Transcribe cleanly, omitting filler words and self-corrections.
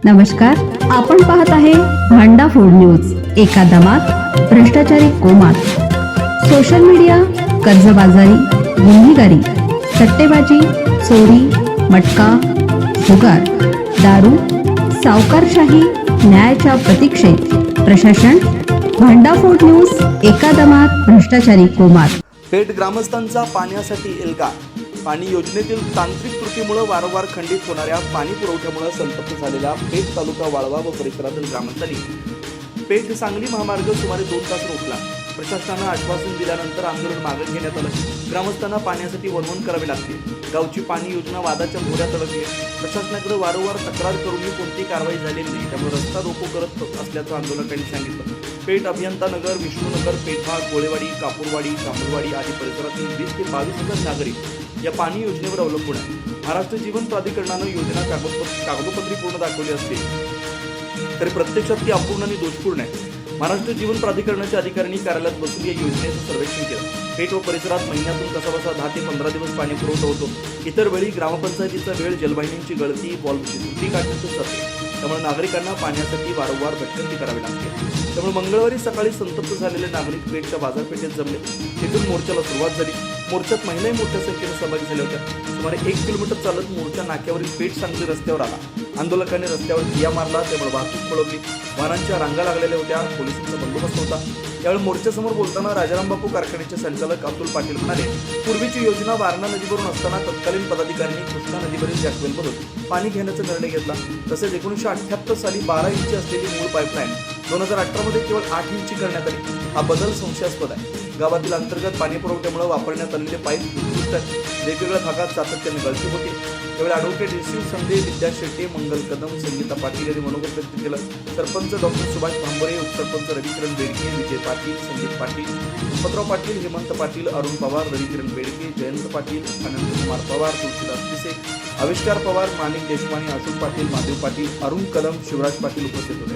नमस्कार, आपण पाहत आहे भांडा फूड न्यूज. एका दमात भ्रष्टाचारी कोमात. सोशल मीडिया, कर्जबाजारी, गुन्हेगारी, सट्टेबाजी, चोरी, मटका, जुगार, दारू, सावकारशाही, न्यायाच्या प्रतीक्षेत प्रशासन. भांडा फूड न्यूज. एका दमात भ्रष्टाचारी कोमात. पेठ ग्रामस्थांचा पाण्यासाठी एल्गार. पाणी योजनेतील तांत्रिक त्रुटीमुळे वारंवार खंडित होणाऱ्या पाणी पुरवठ्यामुळे संतप्त झालेल्या पेठ तालुका वाळवा व परिसरातील ग्रामस्थांनी पेठ सांगली महामार्ग सुमारे 2 तास रोखला. प्रशासनानं आश्वासन दिल्यानंतर आंदोलन मागे घेण्यात आलं. ग्रामस्थांना पाण्यासाठी वणवण करावी लागते. गावची पाणी योजना वादाच्या भोवऱ्यात अडकली. प्रशासनाकडे वारंवार तक्रार करूनही कोणती कारवाई झालेली नाही. त्यामुळे रस्ता रोको करत असल्याचं आंदोलकांनी सांगितलं. पेठ अभियंता नगर, विष्णुनगर, पेठा, गोळेवाडी, कापूरवाडी, शामूरवाडी आदी परिसरातील 20 ते 22,000 नागरिक या पाणी योजनेवर अवलंबून आहे. महाराष्ट्र जीवन प्राधिकरणानं योजना कागदोपत्री पूर्ण दाखवली असते तरी प्रत्यक्षात ती अपूर्ण आणि दोषपूर्ण आहे. महाराष्ट्र जीवन प्राधिकरणाच्या अधिकाऱ्यांनी कार्यालयात बसून या योजनेचं सर्वेक्षण केलं. पेठ व परिसरात महिन्यातून कसाबसा 10 ते 15 दिवस पाणी पुरवठा होतो. इतर वेळी ग्रामपंचायतीचा वेळ, जलवाहिनीची गळती, व्हॉल्व्हची त्रुटी काढण्यातच जाते. त्यामुळे नागरिकांना पाण्यासाठी वारंवार भटकंती करावी लागते. त्यामुळे मंगळवारी सकाळी संतप्त झालेले नागरिक पेठच्या बाजारपेठेत जमले. तिथून मोर्चाला सुरुवात झाली. मोर्चात महिलाही मोठ्या संख्येने सहभागी झाल्या होत्या. सुमारे 1 किलोमीटर चालत मोर्चा नाक्यावरील पेठ सांगली रस्त्यावर आला. आंदोलकांनी रस्त्यावर ठिय्या मारला. त्यामुळे वाहतूक खोळंबली. वाहनांच्या रांगा लागलेल्या होत्या. पोलिसांचा बंदोबस्त होता. यावेळी मोर्चासमोर बोलताना राजाराम बापू कारखान्याचे संचालक अतुल पाटील म्हणाले, पूर्वीची योजना वारणा नदीवरून असताना तत्कालीन पदाधिकाऱ्यांनी कृष्णा नदीवरील जॅकवेलमधून पाणी घेण्याचा निर्णय घेतला. तसेच 1978 साली 12 इंची असलेली मूळ पाईपलाईन 2018 मध्ये केवळ 8 इंची करण्यात आली. हा बदल संशयास्पद आहे. गावातील अंतर्गत पाणी पुरवठ्यामुळे वापरण्यात आलेले पाईप उत्कृष्ट आहेत. वेगवेगळ्या भागात सातत्याने गळती होते. त्यावेळी ॲडव्होकेट रिसिव संदे, विद्या शेट्टे, मंगल कदम, संगीता पाटील यांनी मनोगत व्यक्त केलं. सरपंच डॉक्टर सुभाष भांबरे, उपसरपंच रविकिरण बेडके, विजय पाटील, संदीप पाटील, संपतराव पाटील, हेमंत पाटील, अरुण पवार, रविकिरण बेडके, जयंत पाटील, अनंतकुमार पवार, तुळशीदास पिसे, आविष्कार पवार, माणिक देशपांडे, अशोक पाटील, महादेव पाटील, अरुण कदम, शिवराज पाटील उपस्थित होते.